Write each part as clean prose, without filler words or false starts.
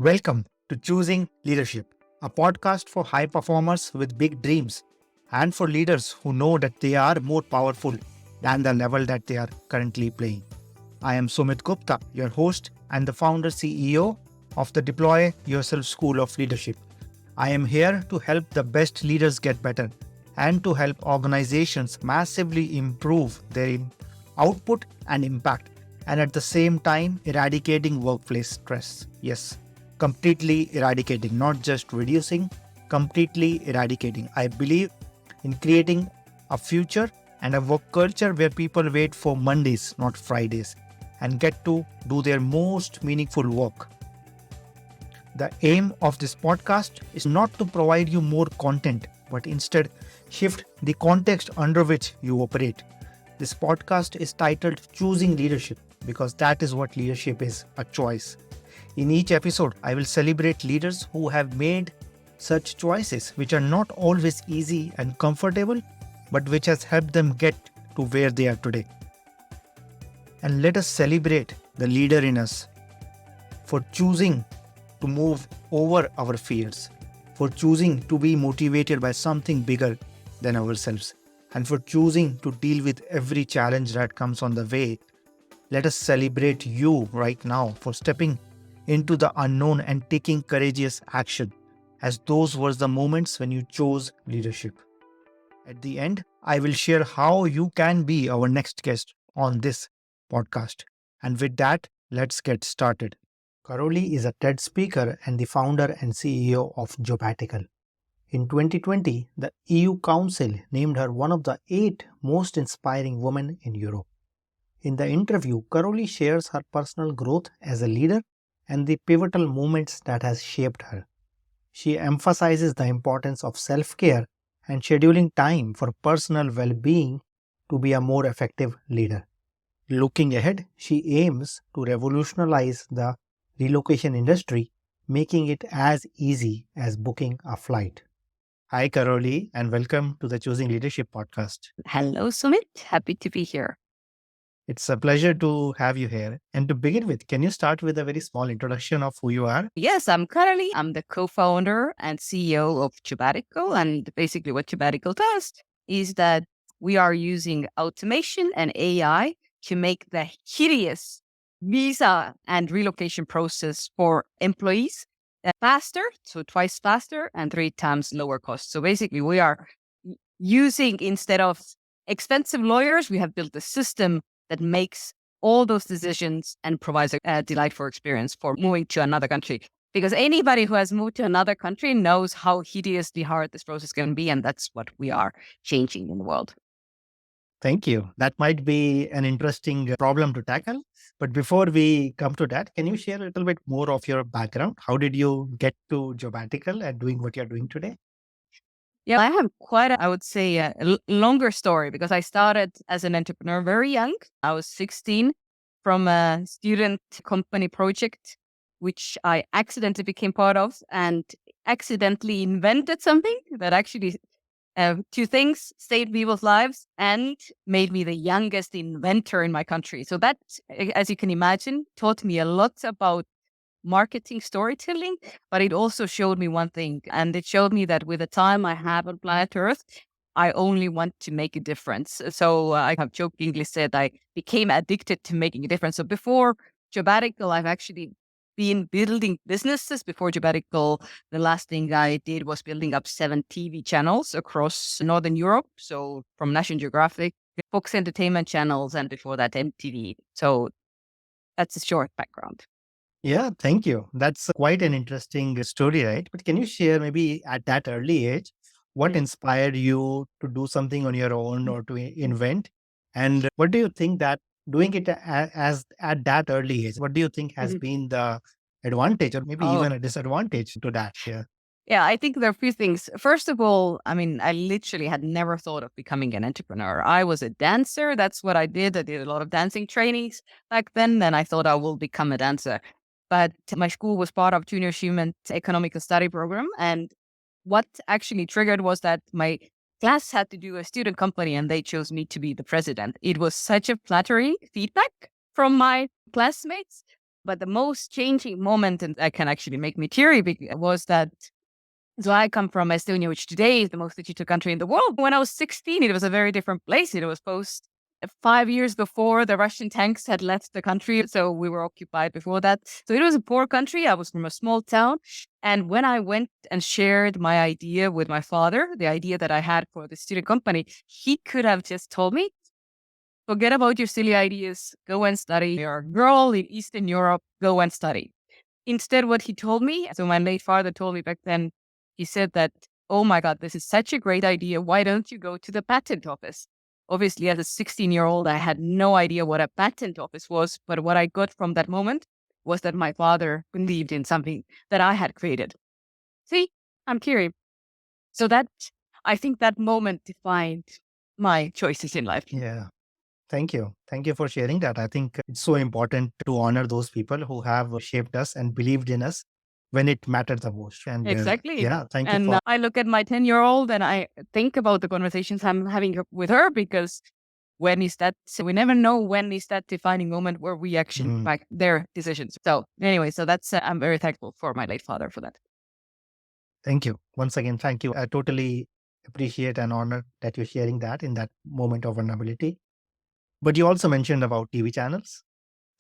Welcome to Choosing Leadership, a podcast for high performers with big dreams and for leaders who know that they are more powerful than the level that they are currently playing. I am Sumit Gupta, your host and the founder CEO of the Deploy Yourself School of Leadership. I am here to help the best leaders get better and to help organizations massively improve their output and impact, and at the same time eradicating workplace stress. Yes, completely eradicating, not just reducing, completely eradicating. I believe in creating a future and a work culture where people wait for Mondays, not Fridays, and get to do their most meaningful work. The aim of this podcast is not to provide you more content, but instead shift the context under which you operate. This podcast is titled Choosing Leadership because that is what leadership is, a choice. In each episode, I will celebrate leaders who have made such choices, which are not always easy and comfortable, but which has helped them get to where they are today. And let us celebrate the leader in us for choosing to move over our fears, for choosing to be motivated by something bigger than ourselves, and for choosing to deal with every challenge that comes on the way. Let us celebrate you right now for stepping into the unknown and taking courageous action, as those were the moments when you chose leadership. At the end, I will share how you can be our next guest on this podcast. And with that, let's get started. Karoli is a TED speaker and the founder and CEO of Jobbatical. In 2020, the EU Council named her one of the 8 most inspiring women in Europe. In the interview, Karoli shares her personal growth as a leader and the pivotal moments that has shaped her. She emphasizes the importance of self-care and scheduling time for personal well-being to be a more effective leader. Looking ahead, she aims to revolutionize the relocation industry, making it as easy as booking a flight. Hi, Karoli, and welcome to the Choosing Leadership podcast. Hello, Sumit. Happy to be here. It's a pleasure to have you here. And to begin with, can you start with a very small introduction of who you are? Yes, I'm Karoli. I'm the co-founder and CEO of Jobbatical. And basically what Jobbatical does is that we are using automation and AI to make the hideous visa and relocation process for employees faster, so twice faster and 3 times lower cost. So basically we are using, instead of expensive lawyers, we have built a system that makes all those decisions and provides a delightful experience for moving to another country. Because anybody who has moved to another country knows how hideously hard this process can be, and that's what we are changing in the world. Thank you. That might be an interesting problem to tackle. But before we come to that, can you share a little bit more of your background? How did you get to Jobbatical and doing what you're doing today? Yeah, I have quite, I would say, a longer story because I started as an entrepreneur very young. I was 16 from a student company project, which I accidentally became part of and accidentally invented something that actually 2 things: saved people's lives and made me the youngest inventor in my country. So that, as you can imagine, taught me a lot about marketing storytelling, but it also showed me one thing. And it showed me that with the time I have on planet Earth, I only want to make a difference. So I have jokingly said I became addicted to making a difference. So before Jobbatical, I've actually been building businesses. Before Jobbatical, the last thing I did was building up 7 TV channels across Northern Europe. So from National Geographic, Fox Entertainment channels, and before that, MTV. So that's a short background. Yeah, thank you. That's quite an interesting story, right? But can you share maybe at that early age, what inspired you to do something on your own or to invent? And what do you think that doing it as at that early age, what do you think has Mhm. been the advantage or maybe Oh, even a disadvantage to that? Yeah. yeah, I think there are a few things. First of all, I mean, I literally had never thought of becoming an entrepreneur. I was a dancer. That's what I did. I did a lot of dancing trainings back then, and I thought I will become a dancer. But my school was part of junior achievement economic study program. And what actually triggered was that my class had to do a student company and they chose me to be the president. It was such a flattering feedback from my classmates But the most changing moment, and that can actually make me teary, was that. So I come from Estonia, which today is the most digital country in the world. When I was 16, it was a very different place. It was post 5 years before the Russian tanks had left the country. So we were occupied before that. So it was a poor country. I was from a small town. And when I went and shared my idea with my father, the idea that I had for the student company, he could have just told me, forget about your silly ideas. Go and study. You're a girl in Eastern Europe. Go and study. Instead, what he told me, so my late father told me back then, he said that, oh my God, this is such a great idea. Why don't you go to the patent office? Obviously, as a 16-year-old, I had no idea what a patent office was. But what I got from that moment was that my father believed in something that I had created. See, I'm curious. So I think that moment defined my choices in life. Yeah. Thank you. Thank you for sharing that. I think it's so important to honor those people who have shaped us and believed in us when it mattered the most. And Exactly. yeah, thank you And for. I look at my 10-year-old and I think about the conversations I'm having with her, because when is that? So we never know when is that defining moment where we actually Mm, back their decisions. So anyway, so that's I'm very thankful for my late father for that. Thank you. Once again, thank you. I totally appreciate and honor that you're sharing that in that moment of vulnerability. But you also mentioned about TV channels.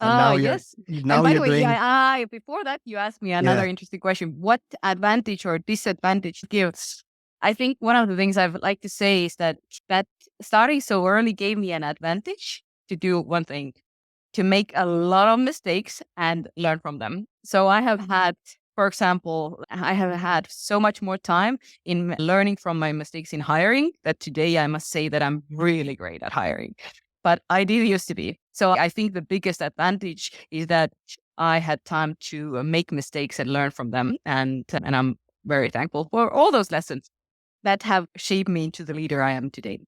And Ah, yes. And now by the you're way, doing. before that, you asked me another Yeah. interesting question. What advantage or disadvantage gives? I think one of the things I would like to say is that starting so early gave me an advantage to do one thing, to make a lot of mistakes and learn from them. So I have had, for example, I have had so much more time in learning from my mistakes in hiring that today I must say that I'm really great at hiring. But I did used to be. So I think the biggest advantage is that I had time to make mistakes and learn from them. And I'm very thankful for all those lessons that have shaped me into the leader I am today.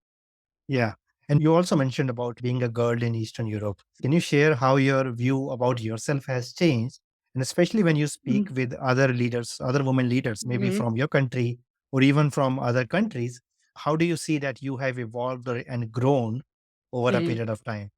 Yeah. And you also mentioned about being a girl in Eastern Europe. Can you share how your view about yourself has changed? And especially when you speak with other leaders, other women leaders, maybe Mhm. from your country or even from other countries, how do you see that you have evolved and grown over a Mhm. period of time?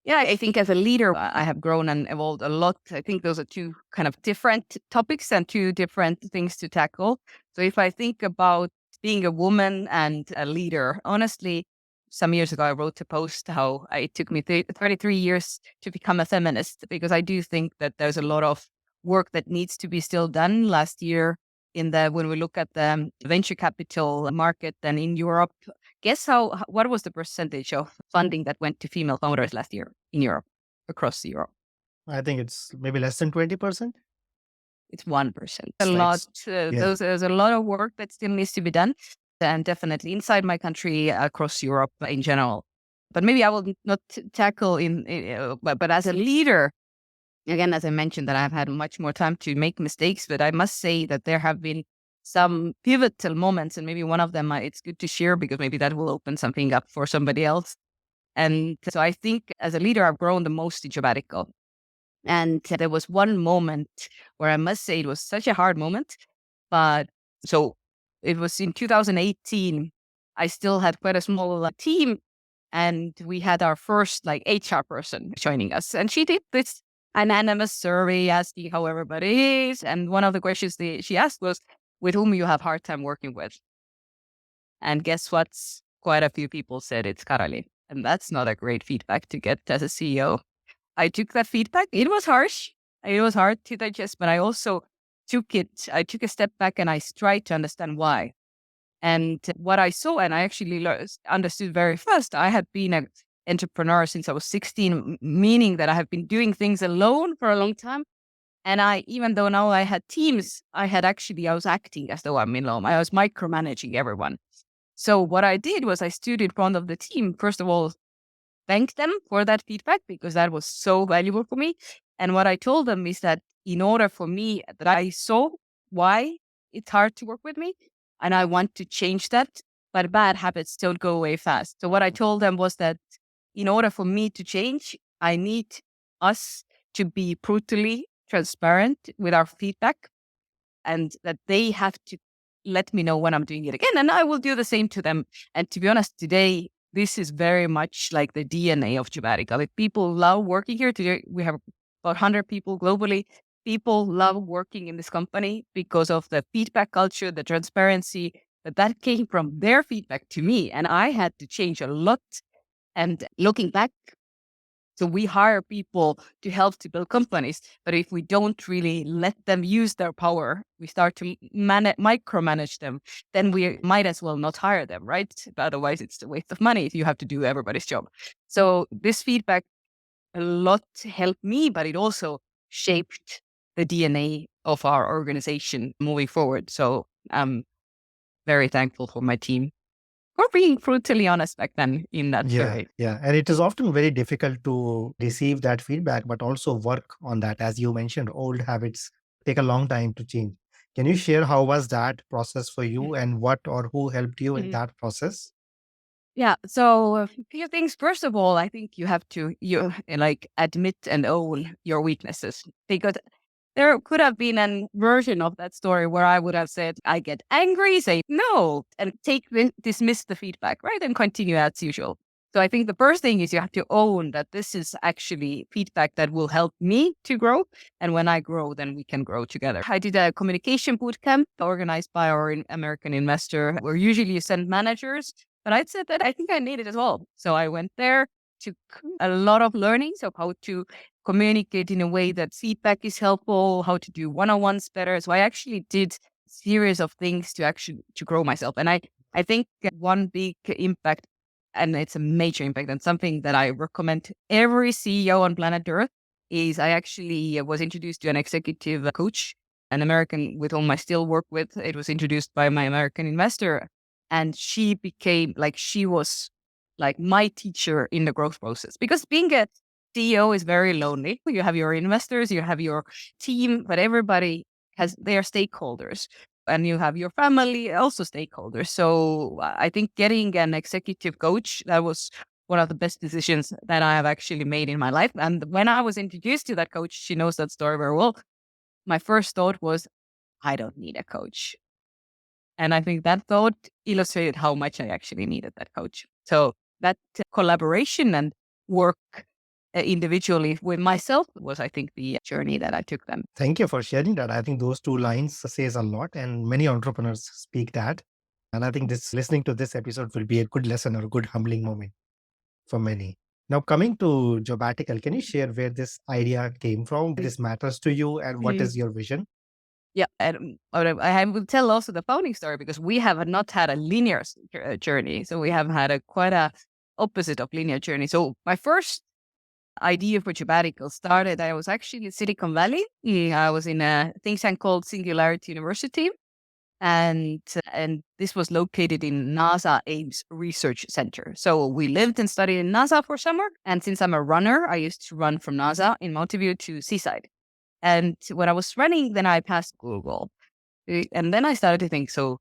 Yeah, I think as a leader, I have grown and evolved a lot. I think those are two kind of different topics and two different things to tackle. So if I think about being a woman and a leader, honestly, some years ago, I wrote a post how it took me 33 years to become a feminist, because I do think that there's a lot of work that needs to be still done. Last year, when we look at the venture capital market and in Europe, guess what was the percentage of funding that went to female founders last year in Europe, across Europe? I think it's maybe less than 20%. It's 1%. A It's like, lot. yeah, There's a lot of work that still needs to be done, and definitely inside my country, across Europe in general. But maybe I will not tackle but as a leader, again, as I mentioned, that I've had much more time to make mistakes. But I must say that there have been some pivotal moments, and maybe one of them it's good to share, because maybe that will open something up for somebody else. And so I think as a leader, I've grown the most in Jobbatical. And there was one moment where I must say it was such a hard moment. But so it was in 2018. I still had quite a small team, and we had our first HR person joining us. And she did this anonymous survey asking how everybody is. And one of the questions she asked was, with whom you have hard time working with. And guess what? Quite a few people said it's Karoli. And that's not a great feedback to get as a CEO. I took that feedback. It was harsh. It was hard to digest, but I also I took a step back and I tried to understand why. And what I saw, and I actually understood very fast, I had been an entrepreneur since I was 16, meaning that I have been doing things alone for a long time. And even though now I had teams, I was acting as though I'm alone. I was micromanaging everyone. So what I did was I stood in front of the team, first of all, thank them for that feedback, because that was so valuable for me. And what I told them is that in order for me, that I saw why it's hard to work with me and I want to change that, but bad habits don't go away fast. So what I told them was that in order for me to change, I need us to be brutally transparent with our feedback, and that they have to let me know when I'm doing it again. And I will do the same to them. And to be honest, today, this is very much like the DNA of Jobbatical. If people love working here today, we have about 100 people globally. People love working in this company because of the feedback culture, the transparency, that came from their feedback to me. And I had to change a lot. And looking back, so we hire people to help to build companies, but if we don't really let them use their power, we start to micromanage them, then we might as well not hire them, right? Otherwise, it's a waste of money if you have to do everybody's job. So this feedback a lot helped me, but it also shaped the DNA of our organization moving forward. So I'm very thankful for my team for being brutally honest back then in that Yeah, survey. yeah. And it is often very difficult to receive that feedback, but also work on that. As you mentioned, old habits take a long time to change. Can you share how was that process for you and what or who helped you in Mhm. that process? Yeah. So a few things. First of all, I think you have to like admit and own your weaknesses, because there could have been a version of that story where I would have said, I get angry, say no, and dismiss the feedback, right? And continue as usual. So I think the first thing is you have to own that this is actually feedback that will help me to grow. And when I grow, then we can grow together. I did a communication boot camp organized by our American investor, where usually you send managers, but I'd said that I think I need it as well. So I went there, took a lot of learnings of how to communicate in a way that feedback is helpful, how to do one-on-ones better. So I actually did a series of things to grow myself. And I think one big impact, and it's a major impact, and something that I recommend to every CEO on planet Earth, is I actually was introduced to an executive coach, an American with whom I still work with. It was introduced by my American investor. And she became she was like my teacher in the growth process, because being a CEO is very lonely. You have your investors, you have your team, but everybody has their stakeholders, and you have your family also stakeholders. So I think getting an executive coach, that was one of the best decisions that I have actually made in my life. And when I was introduced to that coach, she knows that story very well. My first thought was, I don't need a coach. And I think that thought illustrated how much I actually needed that coach. So that collaboration and work individually with myself was, I think, the journey that I took them. Thank you for sharing that. I think those two lines says a lot, and many entrepreneurs speak that. And I think this listening to this episode will be a good lesson or a good humbling moment for many. Now, coming to Jobbatical, can you share where this idea came from? This matters to you, and what Mhm. is your vision? Yeah, and I will tell also the founding story, because we have not had a linear journey. So we have had a quite a opposite of linear journey. So my first idea for Jobbatical started, I was actually in Silicon Valley. I was in a think tank called Singularity University. And this was located in NASA Ames Research Center. So we lived and studied in NASA for summer. And since I'm a runner, I used to run from NASA in Mountain View to Seaside. And when I was running, then I passed Google. And then I started to think, so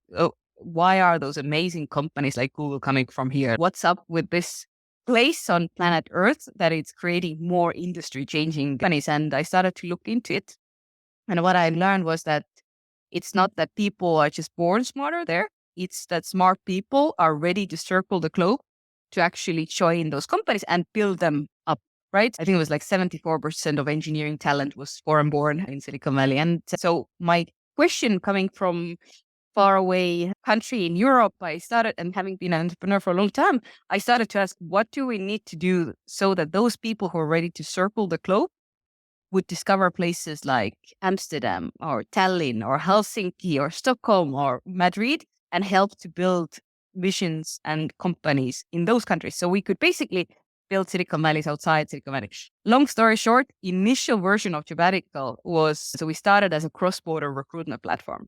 why are those amazing companies like Google coming from here? What's up with this place on planet Earth that it's creating more industry changing companies? And I started to look into it. And what I learned was that it's not that people are just born smarter there. It's that smart people are ready to circle the globe to actually join those companies and build them up, right? I think it was like 74% of engineering talent was foreign born in Silicon Valley. And so my question, coming from far away country in Europe, I started, and having been an entrepreneur for a long time, I started to ask, what do we need to do so that those people who are ready to circle the globe would discover places like Amsterdam or Tallinn or Helsinki or Stockholm or Madrid, and help to build visions and companies in those countries. So we could basically build Silicon Valleys outside Silicon Valley. Long story short, initial version of Jobbatical was, so we started as a cross-border recruitment platform.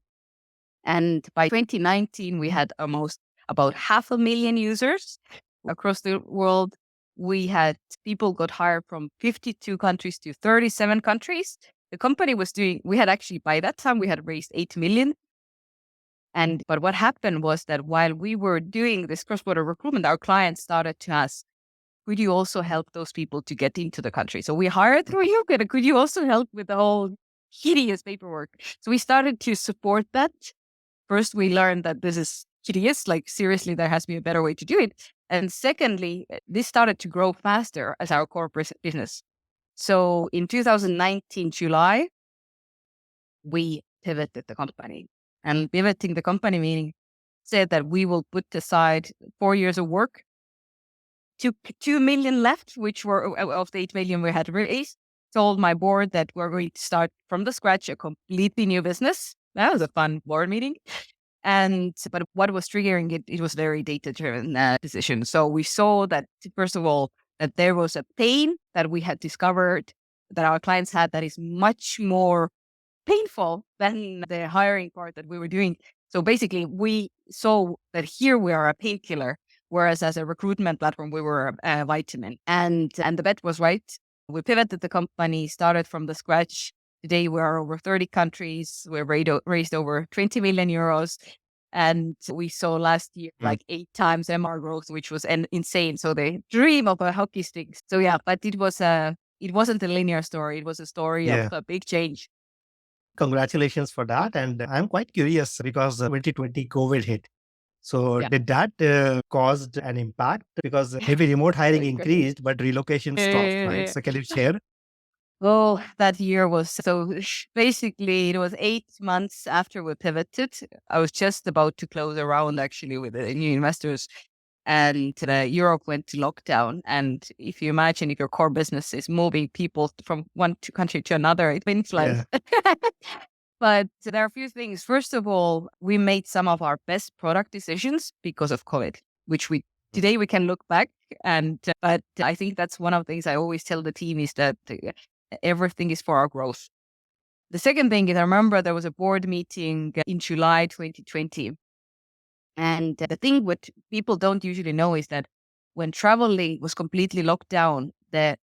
And by 2019, we had almost about 500,000 users across the world. We had people got hired from 52 countries to 37 countries. The company was doing, we had actually, by that time, we had raised 8 million. But what happened was that while we were doing this cross-border recruitment, our clients started to ask, could you also help those people to get into the country? So we hired through you, but could you also help with the whole hideous paperwork? So we started to support that. First, we learned that this is hideous, like seriously, there has to be a better way to do it. And secondly, this started to grow faster as our core business. So in 2019, July, we pivoted the company. And pivoting the company meaning said that we will put aside 4 years of work, 2 million left, which were of the 8 million we had raised. Told my board that we're going to start from the scratch a completely new business. That was a fun board meeting. But what was triggering it, it was very data driven decision. So we saw that, first of all, that there was a pain that we had discovered that our clients had that is much more painful than the hiring part that we were doing. So basically, we saw that here we are a painkiller, whereas as a recruitment platform, we were a vitamin. And the bet was right. We pivoted the company, started from the scratch. Today, we are over 30 countries. We raised over 20 million euros. And we saw last year like 8 times MR growth, which was insane. So the dream of a hockey stick. So yeah, but it wasn't a linear story. It was a story of a big change. Congratulations for that. And I'm quite curious because 2020 COVID hit. So did that caused an impact? Because maybe remote hiring increased, but relocation stopped, right? So can you share? Oh, that year was basically, it was 8 months after we pivoted. I was just about to close a round actually with the new investors, and Europe went to lockdown. And if you imagine, if your core business is moving people from one country to another, it influences. But there are a few things. First of all, we made some of our best product decisions because of COVID, which today we can look back but I think that's one of the things I always tell the team is that everything is for our growth. The second thing is, I remember there was a board meeting in July 2020. And the thing what people don't usually know is that when traveling was completely locked down, the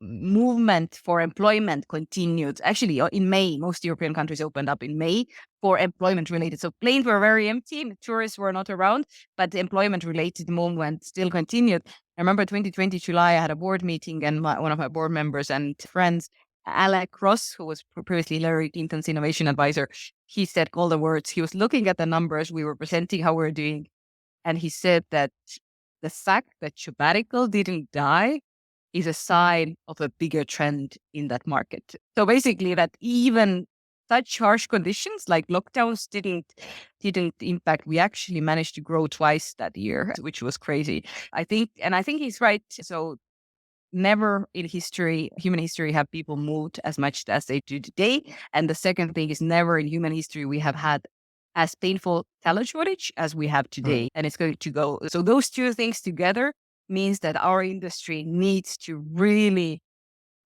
movement for employment continued. Actually, in May, most European countries opened up in May for employment related. So planes were very empty, tourists were not around, but the employment related movement still continued. I remember 2020 July, I had a board meeting, and one of my board members and friends, Alec Ross, who was previously Larry Clinton's innovation advisor, he said all the words. He was looking at the numbers, we were presenting how we were doing, and he said that the fact that Jobbatical didn't die is a sign of a bigger trend in that market. So basically, that even such harsh conditions like lockdowns didn't impact. We actually managed to grow twice that year, which was crazy. I think he's right. So never in human history, have people moved as much as they do today. And the second thing is, never in human history we have had as painful talent shortage as we have today. And it's going to go. So those two things together means that our industry needs to really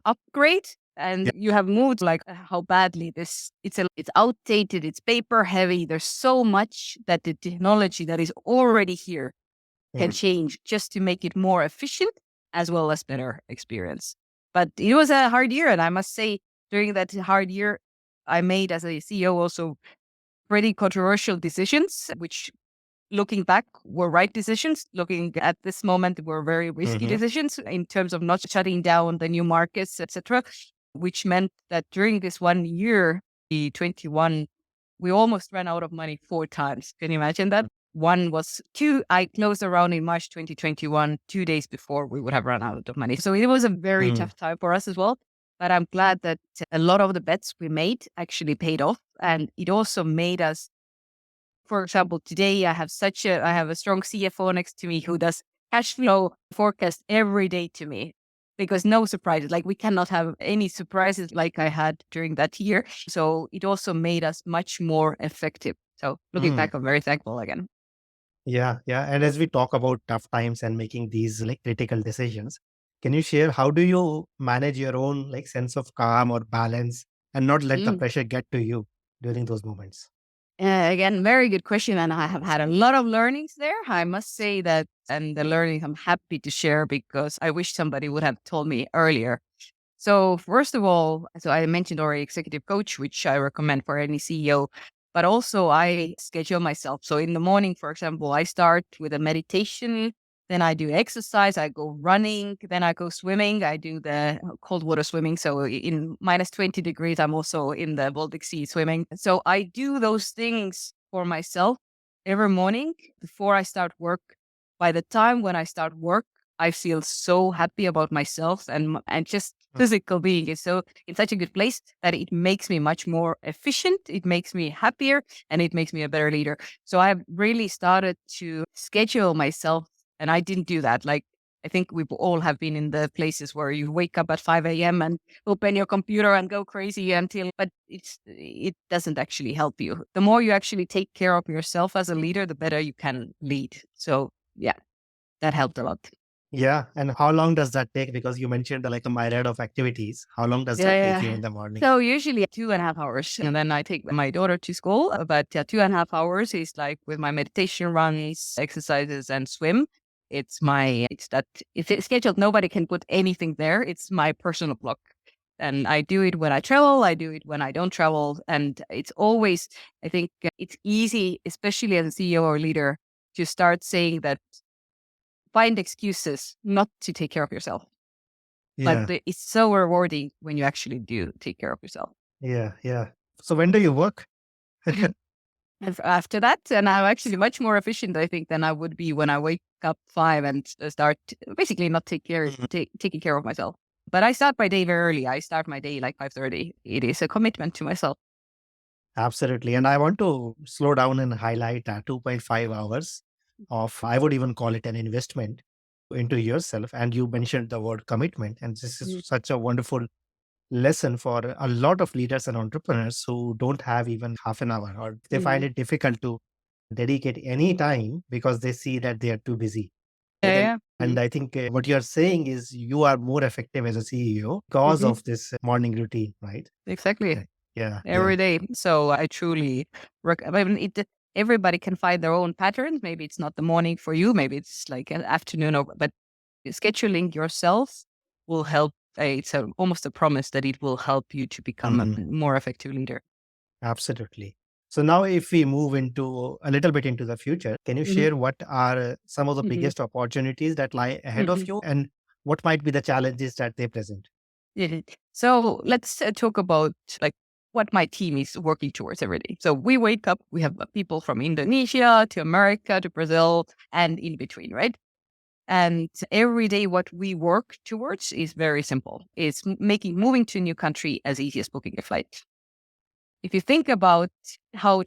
upgrade. And you have moved like how badly it's outdated, it's paper heavy. There's so much that the technology that is already here can change just to make it more efficient as well as better experience. But it was a hard year. And I must say, during that hard year, I made as a CEO also pretty controversial decisions, which looking back were right decisions. Looking at this moment were very risky decisions in terms of not shutting down the new markets, etc., which meant that during this 1 year, the 21, we almost ran out of money 4 times. Can you imagine that? One was I closed around in March 2021, 2 days before we would have run out of money. So it was a very tough time for us as well. But I'm glad that a lot of the bets we made actually paid off. And it also made us, for example, today I have a strong CFO next to me who does cash flow forecast every day to me, because no surprises. Like, we cannot have any surprises like I had during that year. So it also made us much more effective. So looking back, I'm very thankful again. Yeah. And as we talk about tough times and making these like critical decisions, can you share how do you manage your own like sense of calm or balance and not let the pressure get to you during those moments? Again, very good question. And I have had a lot of learnings there. I must say that, and the learnings I'm happy to share because I wish somebody would have told me earlier. So first of all, so I mentioned already executive coach, which I recommend for any CEO, but also I schedule myself. So in the morning, for example, I start with a meditation, then I do exercise, I go running, then I go swimming. I do the cold water swimming. So in minus 20 degrees, I'm also in the Baltic Sea swimming. So I do those things for myself every morning before I start work. By the time when I start work, I feel so happy about myself and just physical being is so in such a good place that it makes me much more efficient. It makes me happier and it makes me a better leader. So I've really started to schedule myself, and I didn't do that. Like, I think we all have been in the places where you wake up at 5 a.m. and open your computer and go crazy but it doesn't actually help you. The more you actually take care of yourself as a leader, the better you can lead. So yeah, that helped a lot. Yeah. And how long does that take? Because you mentioned like a myriad of activities. How long does that take you in the morning? So usually 2.5 hours, and then I take my daughter to school. But 2.5 hours is like with my meditation runs, exercises, and swim. It's scheduled. Nobody can put anything there. It's my personal block. And I do it when I travel. I do it when I don't travel. And it's always, I think it's easy, especially as a CEO or leader, to start saying that find excuses not to take care of yourself. Yeah. It's so rewarding when you actually do take care of yourself. Yeah. Yeah. So when do you work? And after that, and I'm actually much more efficient, I think, than I would be when I wake up 5 and start basically not taking care of myself. But I start my day very early. I start my day like 5:30. It is a commitment to myself. Absolutely. And I want to slow down and highlight 2.5 hours of, I would even call it an investment into yourself. And you mentioned the word commitment. And this is such a wonderful lesson for a lot of leaders and entrepreneurs who don't have even half an hour, or they find it difficult to dedicate any time because they see that they are too busy. Yeah. And I think what you're saying is you are more effective as a CEO because of this morning routine, right? Exactly. Yeah. Yeah. Every day. So I truly everybody can find their own patterns. Maybe it's not the morning for you. Maybe it's like an afternoon, but scheduling yourself will help. It's almost a promise that it will help you to become a more effective leader. Absolutely. So now if we move into a little bit into the future, can you share what are some of the biggest opportunities that lie ahead of you and what might be the challenges that they present? Mhm. So let's talk about like what my team is working towards every day. So we wake up, we have people from Indonesia to America to Brazil and in between, right? And every day, what we work towards is very simple. It's making moving to a new country as easy as booking a flight. If you think about how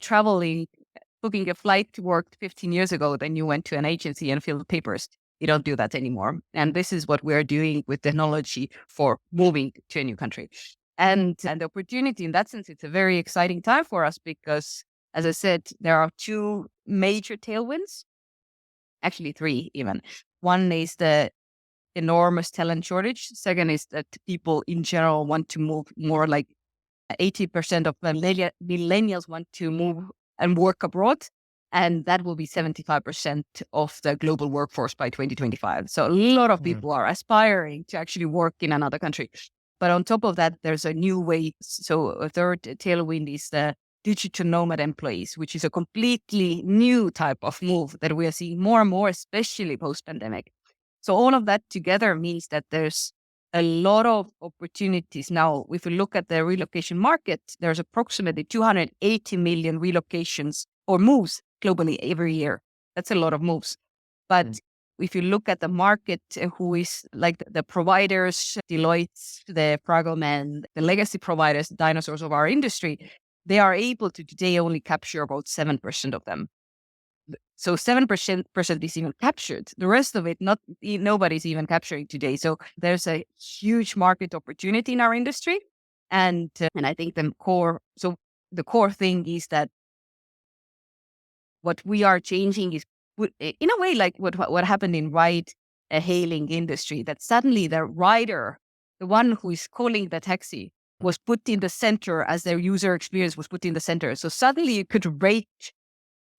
booking a flight worked 15 years ago, then you went to an agency and filled papers. You don't do that anymore. And this is what we're doing with technology for moving to a new country. And the opportunity in that sense, it's a very exciting time for us because, as I said, there are two major tailwinds, actually three even. One is the enormous talent shortage. Second is that people in general want to move more, like 80% of millennials want to move and work abroad. And that will be 75% of the global workforce by 2025. So a lot of people are aspiring to actually work in another country. But on top of that, there's a new way. So a third tailwind is the digital nomad employees, which is a completely new type of move that we are seeing more and more, especially post-pandemic. So all of that together means that there's a lot of opportunities. Now, if you look at the relocation market, there's approximately 280 million relocations or moves globally every year. That's a lot of moves. But if you look at the market, who is like the providers, Deloitte, the Fragelman, the legacy providers, the dinosaurs of our industry, they are able to today only capture about 7% of them. So 7% is even captured. The rest of it, nobody's even capturing today. So there's a huge market opportunity in our industry. And I think the core thing is that what we are changing is in a way like what happened in ride hailing industry, that suddenly the rider, the one who is calling the taxi, was put in the center as their user experience was put in the center. So suddenly you could rate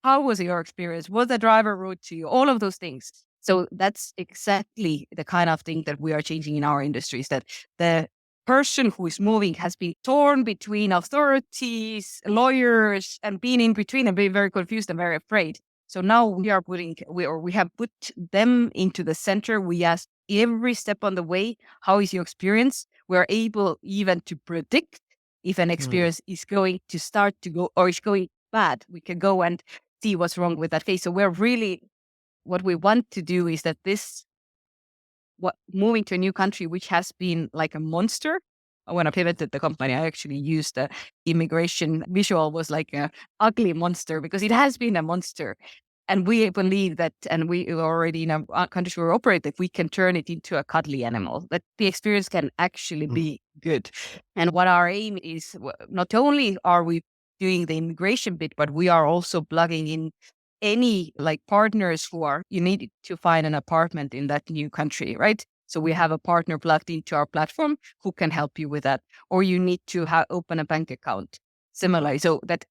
how was your experience? Was the driver rude to you? All of those things. So that's exactly the kind of thing that we are changing in our industries, that the person who is moving has been torn between authorities, lawyers, and being in between and being very confused and very afraid. So now we have put them into the center. We ask every step on the way, how is your experience? We're able even to predict if an experience is going to start to go or is going bad. We can go and see what's wrong with that case. So what we want to do is that this moving to a new country, which has been like a monster. When I pivoted the company, I actually used the immigration visual was like a ugly monster because it has been a monster. And we believe that, and we already in our countries where we operate, that we can turn it into a cuddly animal, that the experience can actually be good. And what our aim is, not only are we doing the immigration bit, but we are also plugging in any like partners who are, you need to find an apartment in that new country, right? So we have a partner plugged into our platform who can help you with that, or you need to open a bank account. Similarly, so that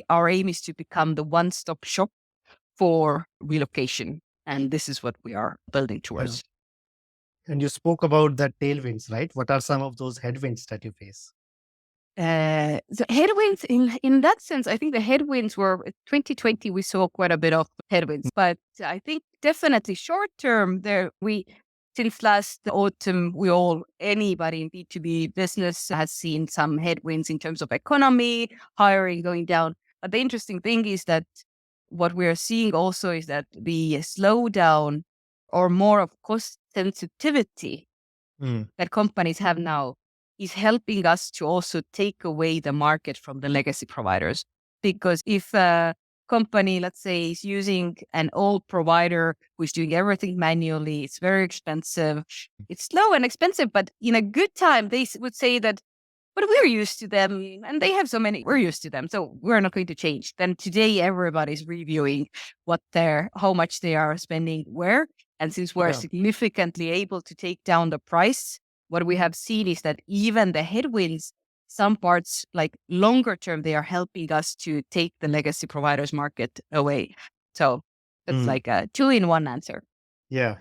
our aim is to become the one-stop shop for relocation, and this is what we are building towards. And you spoke about the tailwinds, right? What are some of those headwinds that you face? The headwinds in that sense, I think the headwinds were 2020. We saw quite a bit of headwinds, but I think definitely short term there since last autumn, anybody in B2B business has seen some headwinds in terms of economy, hiring going down. But the interesting thing is that what we are seeing also is that the slowdown or more of cost sensitivity that companies have now is helping us to also take away the market from the legacy providers. Because if a company, let's say, is using an old provider who's doing everything manually, it's very expensive, it's slow and expensive, but in a good time, they would say that, but we're used to them and they have so many, we're used to them, so we're not going to change. Then today, everybody's reviewing how much they are spending where. And since we're significantly able to take down the price, what we have seen is that even the headwinds, some parts like longer term, they are helping us to take the legacy providers market away. So that's like a 2-in-1 answer. Yeah.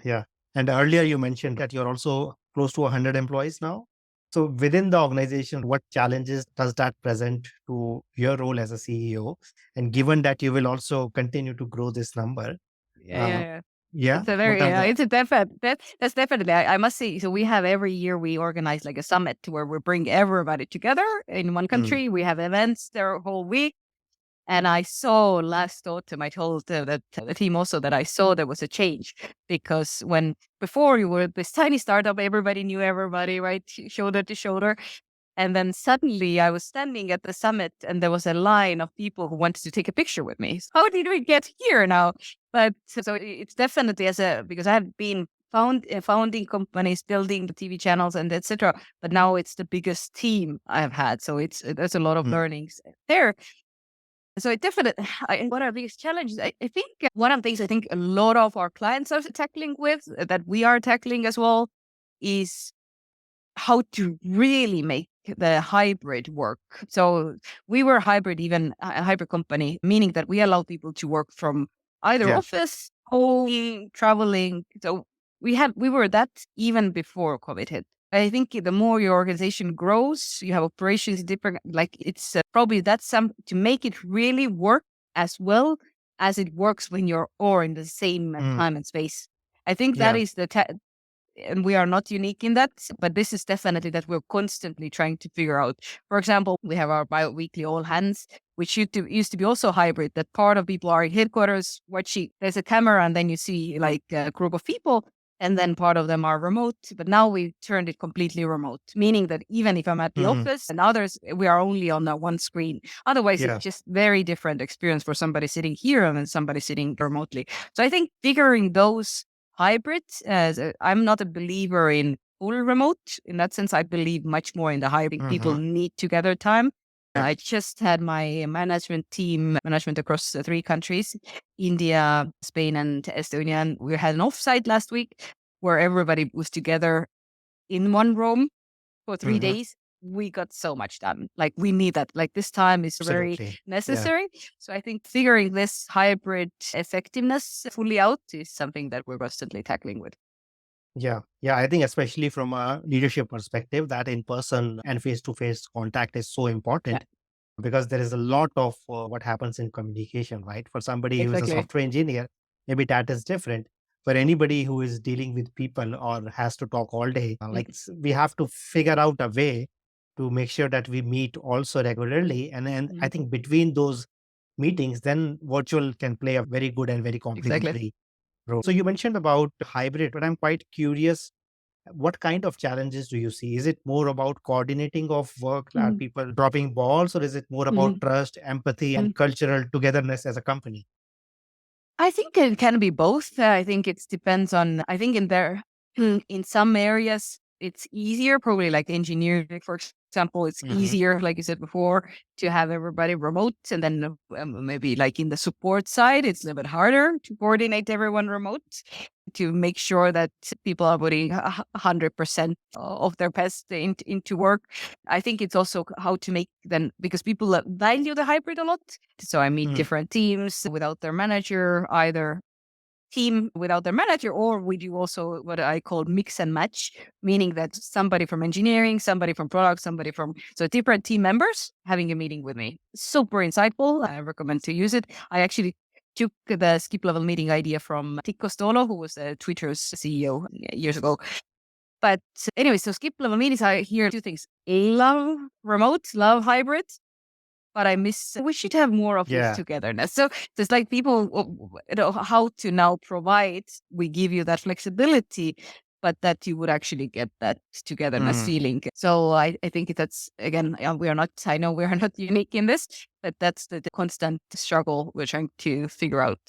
And earlier you mentioned that you're also close to 100 employees now. So within the organization, what challenges does that present to your role as a CEO? And given that you will also continue to grow this number, Yeah. yeah, It's a very, it's a definite, that's definitely, I must say. So we have every year we organize like a summit where we bring everybody together in one country. We have events their whole week. And I saw last autumn, I told the team also that I saw there was a change, because before you were this tiny startup, everybody knew everybody, right? Shoulder to shoulder. And then suddenly I was standing at the summit and there was a line of people who wanted to take a picture with me. So how did we get here now? But so it's definitely because I have been founding companies, building the TV channels and etc. But now it's the biggest team I have had. So there's a lot of learnings there. So it definitely, what are the biggest challenges? I think one of the things I think a lot of our clients are tackling with, that we are tackling as well, is how to really make the hybrid work. So we were hybrid, even a hybrid company, meaning that we allow people to work from either office, home, traveling. So we were that even before COVID hit. I think the more your organization grows, you have operations different, like it's probably to make it really work as well as it works when you're all in the same time and space. I think that is and we are not unique in that, but this is definitely that we're constantly trying to figure out. For example, we have our bi-weekly all hands, which used to be also hybrid, that part of people are in headquarters watching, there's a camera and then you see like a group of people, and then part of them are remote. But now we turned it completely remote, meaning that even if I'm at the office and others, we are only on that one screen. Otherwise, it's just very different experience for somebody sitting here and then somebody sitting remotely. So I think figuring those hybrids, I'm not a believer in full remote. In that sense, I believe much more in the hybrid. People need together time. I just had my management across 3 countries, India, Spain, and Estonia. And we had an offsite last week where everybody was together in one room for 3 days. We got so much done. Like we need that. Like this time is very necessary. So I think figuring this hybrid effectiveness fully out is something that we're constantly tackling with. Yeah. I think especially from a leadership perspective, that in-person and face-to-face contact is so important, because there is a lot of what happens in communication, right? For somebody who is a software engineer, maybe that is different. For anybody who is dealing with people or has to talk all day, we have to figure out a way to make sure that we meet also regularly. And then I think between those meetings, then virtual can play a very good and very complementary role. So you mentioned about hybrid, but I'm quite curious What kind of challenges do you see? Is it more about coordinating of work? Are Mhm. people dropping balls, or is it more about Mhm. trust, empathy, and cultural togetherness as a company? I think it can be both. I think it depends on, I think in there, in some areas, it's easier, probably like engineering, for example, it's Hmm. easier, like you said before, to have everybody remote. And then maybe like in the support side, it's a little bit harder to coordinate everyone remote to make sure that people are putting 100% of their best into work. I think it's also how to make them, because people value the hybrid a lot. So I meet different teams without their manager, either team without their manager, or we do also what I call mix and match, meaning that somebody from engineering, somebody from product, somebody from, so different team members having a meeting with me. Super insightful. I recommend to use it. I actually took the skip level meeting idea from Tick Costolo, who was Twitter's CEO years ago. But anyway, so skip level meetings, I hear two things. Love remote, love hybrid, but I miss, we should have more of this Yeah. togetherness. So it's like people, how to now provide, we give you that flexibility, but that you would actually get that togetherness Mm. feeling. So I think that's, again, we are not, I know we are not unique in this, but that's the constant struggle we're trying to figure out.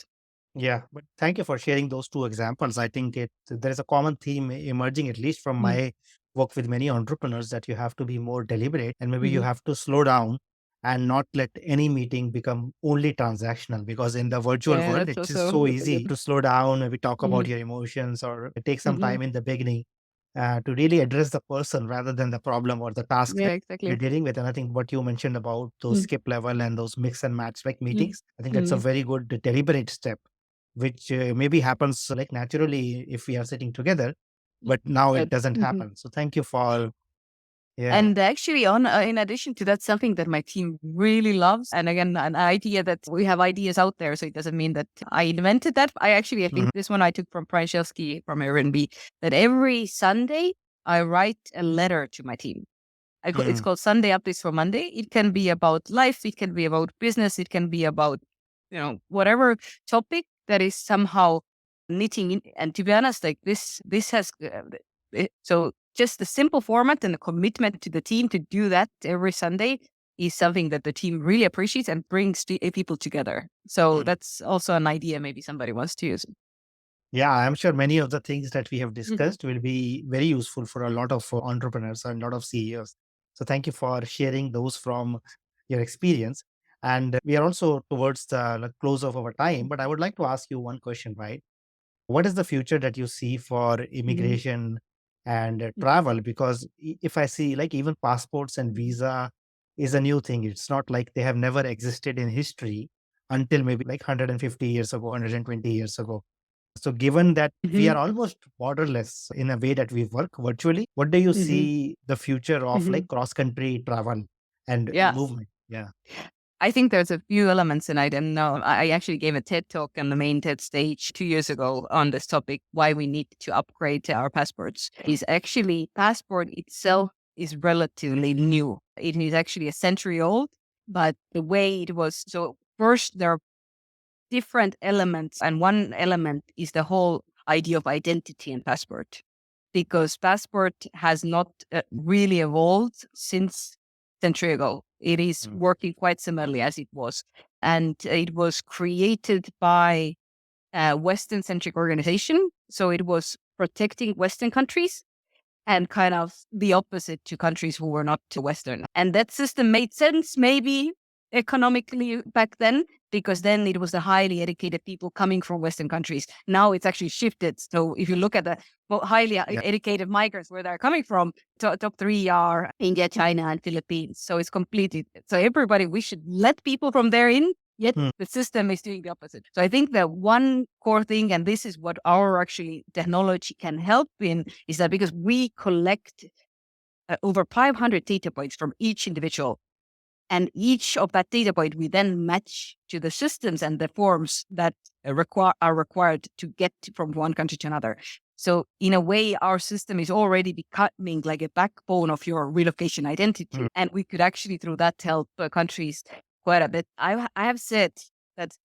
Yeah, but thank you for sharing those two examples. I think there is a common theme emerging, at least from Mm. my work with many entrepreneurs, that you have to be more deliberate, and maybe you Mhm. have to slow down and not let any meeting become only transactional, because in the virtual Yeah, world, that's it is also, so that's a easy good. to slow down, maybe talk about Mhm. your emotions, or take some Mhm. time in the beginning to really address the person rather than the problem or the task Yeah, that you're exactly. dealing with. And I think what you mentioned about those Mm. skip level and those mix and match like Mm. meetings, I think that's a Mm. very good deliberate step, which maybe happens like naturally if we are sitting together, but now it But doesn't happen. So thank you for, yeah. and actually, on in addition to that, something that my team really loves, and again, an idea that we have ideas out there, so it doesn't mean that I invented that. I Mhm. think this one I took from Brian Shelsky from Airbnb, that every Sunday I write a letter to my team. It's Mm. called Sunday Updates for Monday. It can be about life, it can be about business, it can be about, whatever topic that is somehow knitting in. And to be honest, like this has so just the simple format and the commitment to the team to do that every Sunday is something that the team really appreciates and brings people together. So Mm. that's also an idea maybe somebody wants to use. Yeah, I'm sure many of the things that we have Mhm. discussed will be very useful for a lot of entrepreneurs and a lot of CEOs. So thank you for sharing those from your experience. And we are also towards the like, close of our time, but I would like to ask you one question, right? What is the future that you see for Mhm. immigration and travel? Because if I see like even passports and visa is a new thing, it's not like they have never existed in history until maybe like 150 years ago, 120 years ago. So given that we Mhm. are almost borderless in a way that we work virtually, what do you Mhm. see the future of Mhm. like cross country travel and Yeah. movement? Yeah. I think there's a few elements, and I don't know. I actually gave a TED talk on the main TED stage 2 years ago on this topic, why we need to upgrade our passports. Is actually passport itself is relatively new. It is actually a century old, but the way it was, so first there are different elements, and one element is the whole idea of identity in passport, because passport has not really evolved since century ago. It is Mm. working quite similarly as it was, and it was created by a Western centric organization. So it was protecting Western countries and kind of the opposite to countries who were not Western. And that system made sense maybe economically back then, because then it was the highly educated people coming from Western countries. Now it's actually shifted. So if you look at the highly Yeah. educated migrants, where they're coming from, top three are India, China, and Philippines. So it's completely, so everybody, we should let people from there in. Yet Mm. the system is doing the opposite. So I think that one core thing, and this is what our actually technology can help in, is that because we collect over 500 data points from each individual, and each of that data point we then match to the systems and the forms that are required to get from one country to another. So in a way, our system is already becoming like a backbone of your relocation Mm. identity, and we could actually through that help countries quite a bit. I have said that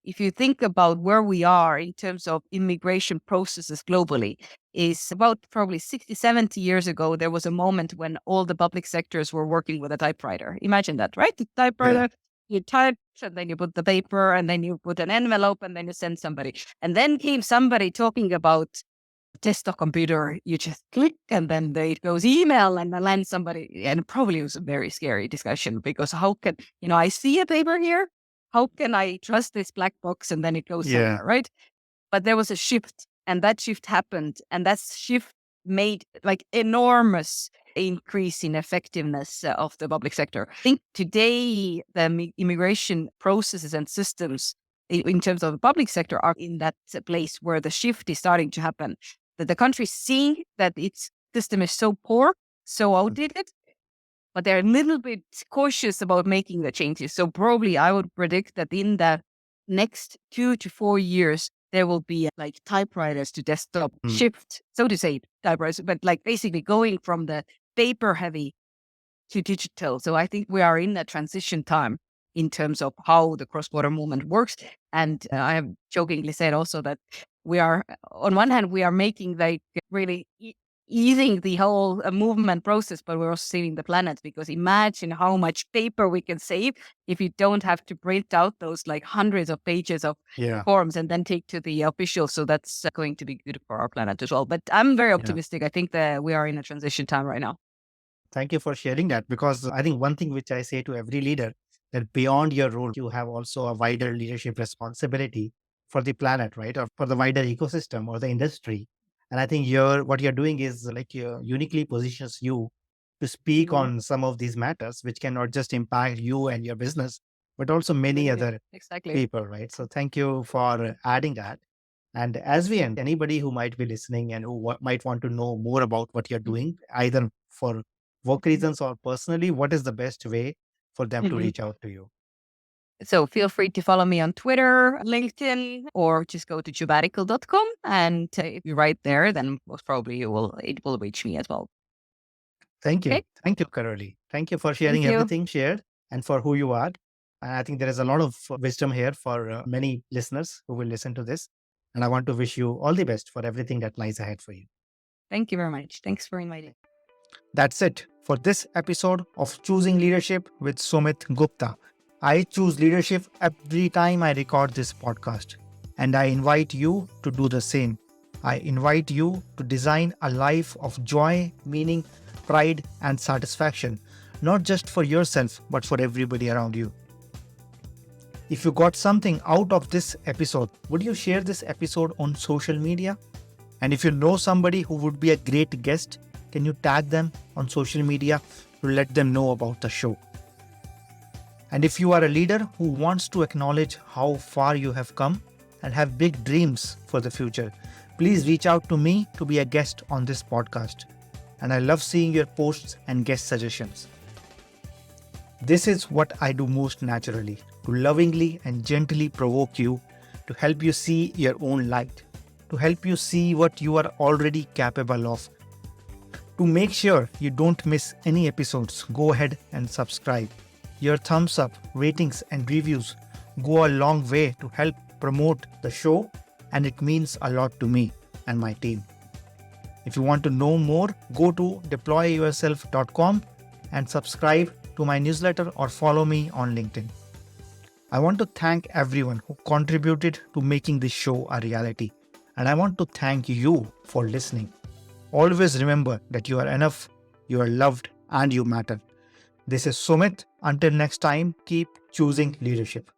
if you think about where we are in terms of immigration processes globally, is about probably 60, 70 years ago, there was a moment when all the public sectors were working with a typewriter. Imagine that, right? The typewriter, you type, and then you put the paper, and then you put an envelope, and then you send somebody. And then came somebody talking about desktop computer, you just click and then it goes email and then somebody, and probably it was a very scary discussion because how can, I see a paper here. How can I trust this black box and then it goes somewhere, right? But there was a shift and that shift happened and that shift made like enormous increase in effectiveness of the public sector. I think today the immigration processes and systems in terms of the public sector are in that place where the shift is starting to happen. That the countries see that its system is so poor, so outdated, but they're a little bit cautious about making the changes. So probably I would predict that in the next 2 to 4 years, there will be like typewriters to desktop shift, so to say, typewriters, but like basically going from the paper heavy to digital. So I think we are in a transition time in terms of how the cross-border movement works. And I have jokingly said also that we are, on one hand, we are making like really easing the whole movement process, but we're also saving the planet because imagine how much paper we can save if you don't have to print out those like hundreds of pages of forms and then take to the official. So that's going to be good for our planet as well. But I'm very optimistic. I think that we are in a transition time right now. Thank you for sharing that, because I think one thing which I say to every leader, that beyond your role, you have also a wider leadership responsibility for the planet, right? Or for the wider ecosystem or the industry. And I think what you're doing is like uniquely positions you to speak on some of these matters, which can not just impact you and your business, but also many other people, right? So thank you for adding that. And as we end, anybody who might be listening and who might want to know more about what you're doing, either for work reasons or personally, what is the best way for them to reach out to you? So feel free to follow me on Twitter, LinkedIn, or just go to jobbatical.com. And if you're right there, then most probably it will reach me as well. Thank you. Thank you, Karoli. Thank you for sharing everything shared and for who you are. And I think there is a lot of wisdom here for many listeners who will listen to this. And I want to wish you all the best for everything that lies ahead for you. Thank you very much. Thanks for inviting. That's it for this episode of Choosing Leadership with Sumit Gupta. I choose leadership every time I record this podcast, and I invite you to do the same. I invite you to design a life of joy, meaning, pride, and satisfaction, not just for yourself, but for everybody around you. If you got something out of this episode, would you share this episode on social media? And if you know somebody who would be a great guest, can you tag them on social media to let them know about the show? And if you are a leader who wants to acknowledge how far you have come and have big dreams for the future, please reach out to me to be a guest on this podcast. And I love seeing your posts and guest suggestions. This is what I do most naturally, to lovingly and gently provoke you, to help you see your own light, to help you see what you are already capable of. To make sure you don't miss any episodes, go ahead and subscribe. Your thumbs up, ratings and reviews go a long way to help promote the show, and it means a lot to me and my team. If you want to know more, go to deployyourself.com and subscribe to my newsletter or follow me on LinkedIn. I want to thank everyone who contributed to making this show a reality, and I want to thank you for listening. Always remember that you are enough, you are loved, and you matter. This is Sumit. Until next time, keep choosing leadership.